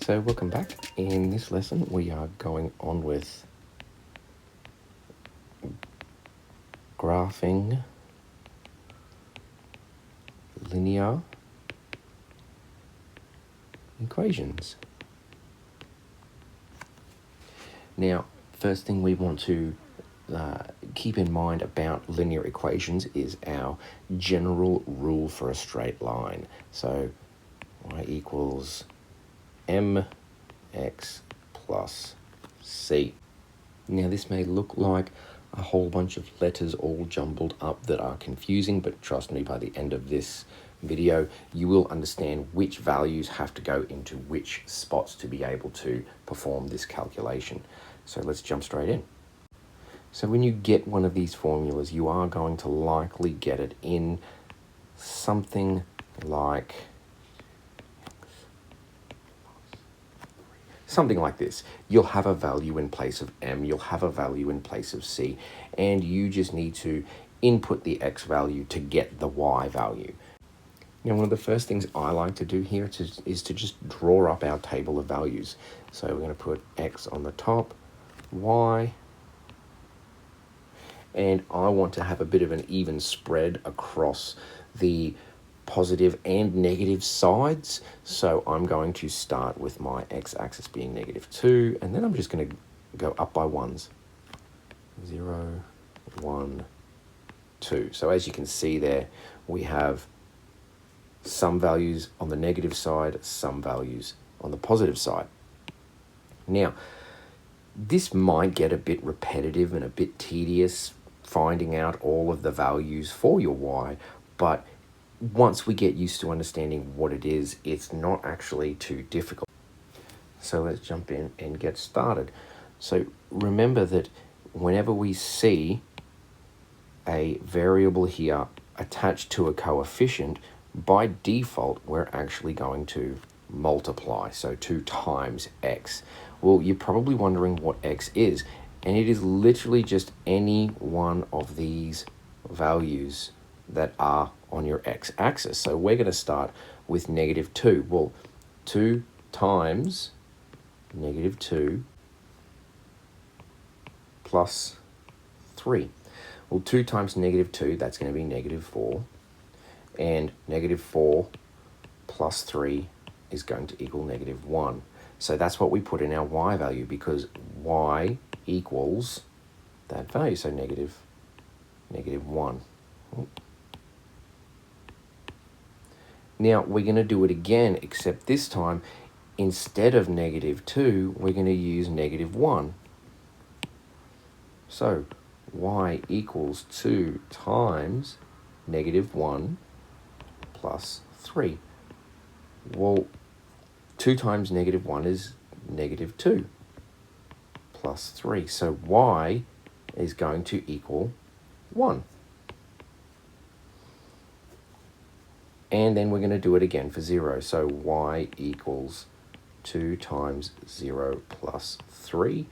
So welcome back. In this lesson we are going on with graphing linear equations. Now, first thing we want to keep in mind about linear equations is our general rule for a straight line. So y equals mx plus c. Now this may look like a whole bunch of letters all jumbled up that are confusing, but trust me, by the end of this video you will understand which values have to go into which spots to be able to perform this calculation. So let's jump straight in. So when you get one of these formulas, you are going to likely get it in something like this. You'll have a value in place of m, you'll have a value in place of c, and you just need to input the x value to get the y value. Now, one of the first things I like to do here is to just draw up our table of values. So we're going to put x on the top, y, and I want to have a bit of an even spread across the positive and negative sides. So I'm going to start with my x-axis being -2, and then I'm just going to go up by ones. 0, 1, 2. So as you can see there, we have some values on the negative side, some values on the positive side. Now, this might get a bit repetitive and a bit tedious, finding out all of the values for your y, but once we get used to understanding what it is, it's not actually too difficult. So let's jump in and get started. So remember that whenever we see a variable here attached to a coefficient, by default we're actually going to multiply, so 2 times x. Well, you're probably wondering what x is, and it is literally just any one of these values that are on your x-axis. So we're going to start with -2. Well, 2 times -2 plus 3. Well, 2 times -2, that's going to be -4. And -4 plus 3 is going to equal -1. So that's what we put in our y value, because y equals that value, so -1. Now we're going to do it again, except this time, instead of -2, we're going to use -1. So y equals 2 times -1 plus 3. Well, 2 times -1 is -2 plus 3. So y is going to equal 1. And then we're going to do it again for 0. So y equals 2 times 0 plus 3.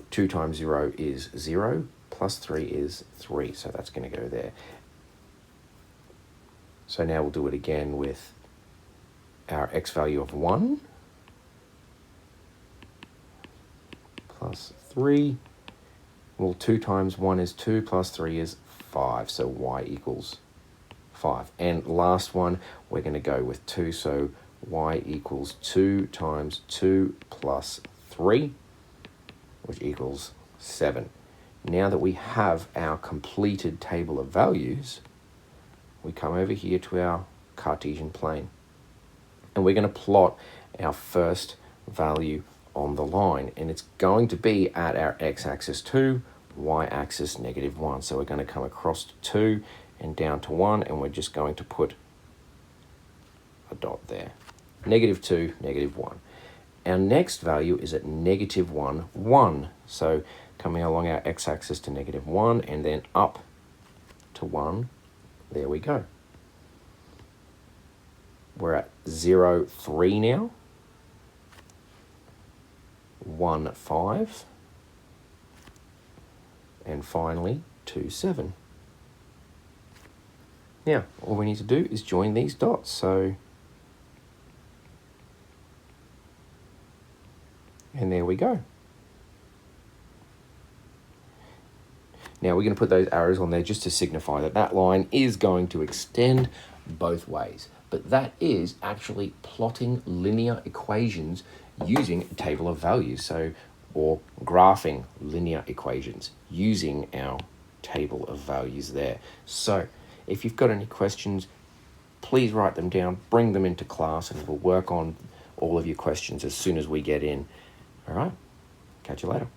2 times 0 is 0, plus 3 is 3. So that's going to go there. So now we'll do it again with our x value of 1 plus 3. Well, 2 times 1 is 2, plus 3 is 5. So y equals 5. And last one, we're going to go with 2. So y equals 2 times 2 plus 3, which equals 7. Now that we have our completed table of values, we come over here to our Cartesian plane, and we're going to plot our first value on the line, and it's going to be at our x-axis 2, y-axis -1. So we're going to come across to 2 and down to 1, and we're just going to put a dot there. -2, -1. Our next value is at -1, 1. So coming along our x-axis to -1 and then up to 1. There we go. We're at 0, 3 now. 1, 5. And finally, 2, 7. Now, all we need to do is join these dots. So, and there we go. Now we're going to put those arrows on there just to signify that that line is going to extend both ways. But that is actually plotting linear equations using a table of values. So, or graphing linear equations using our table of values there. So, if you've got any questions, please write them down, bring them into class, and we'll work on all of your questions as soon as we get in. All right, catch you later.